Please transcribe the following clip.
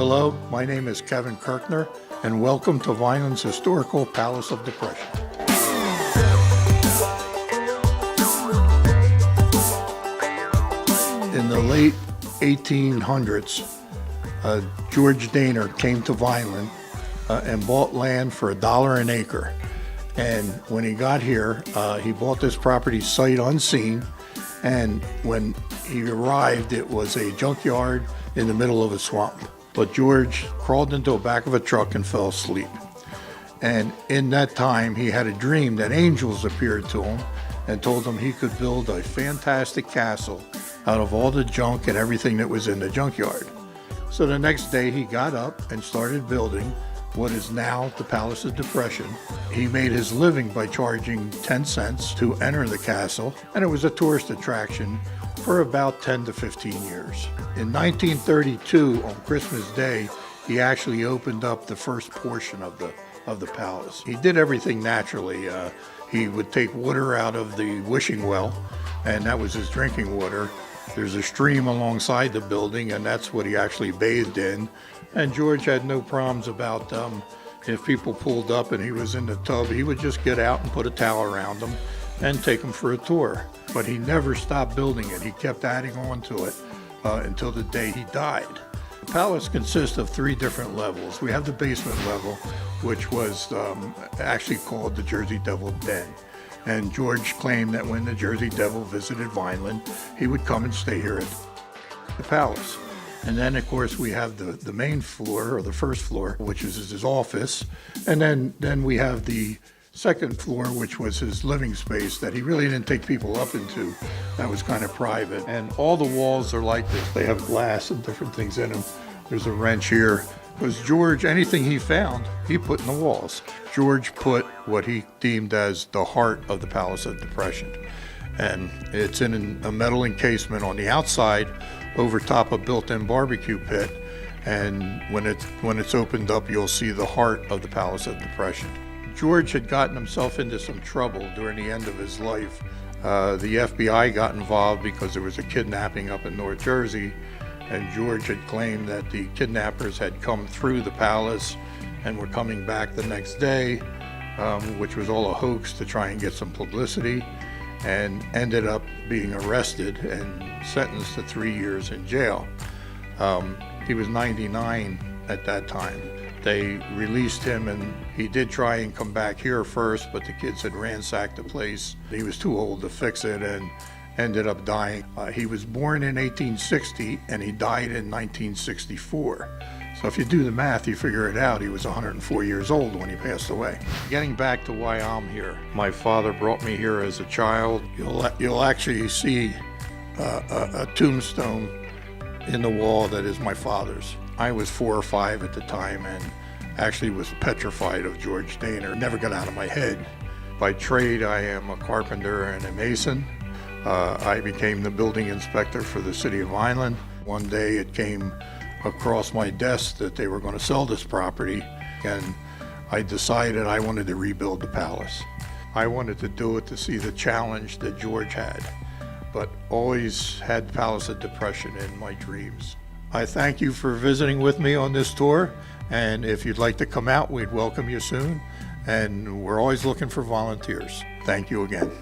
Hello, my name is Kevin Kirkner, and welcome to Vineland's historical Palace of Depression. In the late 1800s, George Dehner came to Vineland and bought land for $1 an acre. And when he got here, he bought this property sight unseen. And when he arrived, it was a junkyard in the middle of a swamp. But George crawled into the back of a truck and fell asleep. And in that time, he had a dream that angels appeared to him and told him he could build a fantastic castle out of all the junk and everything that was in the junkyard. So the next day, he got up and started building what is now the Palace of Depression. He made his living by charging 10 cents to enter the castle, and it was a tourist attraction for about 10 to 15 years. In 1932, on Christmas Day, he actually opened up the first portion of the palace. He did everything naturally. He would take water out of the wishing well, and that was his drinking water. There's a stream alongside the building, and that's what he actually bathed in. And George had no problems about if people pulled up and he was in the tub, he would just get out and put a towel around them and take them for a tour. But he never stopped building it. He kept adding on to it until the day he died. The palace consists of 3 different levels. We have the basement level, which was actually called the Jersey Devil Den. And George claimed that when the Jersey Devil visited Vineland, he would come and stay here at the palace. And then, of course, we have the main floor, or the first floor, which is his office. And then we have the second floor, which was his living space that he really didn't take people up into. That was kind of private. And all the walls are like this. They have glass and different things in them. There's a wrench here. Because George, anything he found, he put in the walls. George put what he deemed as the heart of the Palace of Depression. And it's in a metal encasement on the outside over top a built-in barbecue pit. And when it's opened up, you'll see the heart of the Palace of Depression. George had gotten himself into some trouble during the end of his life. The FBI got involved because there was a kidnapping up in North Jersey, and George had claimed that the kidnappers had come through the palace and were coming back the next day, which was all a hoax to try and get some publicity, and ended up being arrested and sentenced to 3 years in jail. He was 99 at that time. They released him, and he did try and come back here first, but the kids had ransacked the place. He was too old to fix it and ended up dying. He was born in 1860 and he died in 1964. So if you do the math, you figure it out. He was 104 years old when he passed away. Getting back to why I'm here, my father brought me here as a child. You'll actually see a tombstone in the wall that is my father's. I was 4 or 5 at the time and actually was petrified of George Dehner. Never got out of my head. By trade, I am a carpenter and a mason. I became the building inspector for the city of Vineland. One day it came across my desk that they were going to sell this property, and I decided I wanted to rebuild the palace. I wanted to do it to see the challenge that George had, but always had Palace of Depression in my dreams. I thank you for visiting with me on this tour, and if you'd like to come out, we'd welcome you soon, and we're always looking for volunteers. Thank you again.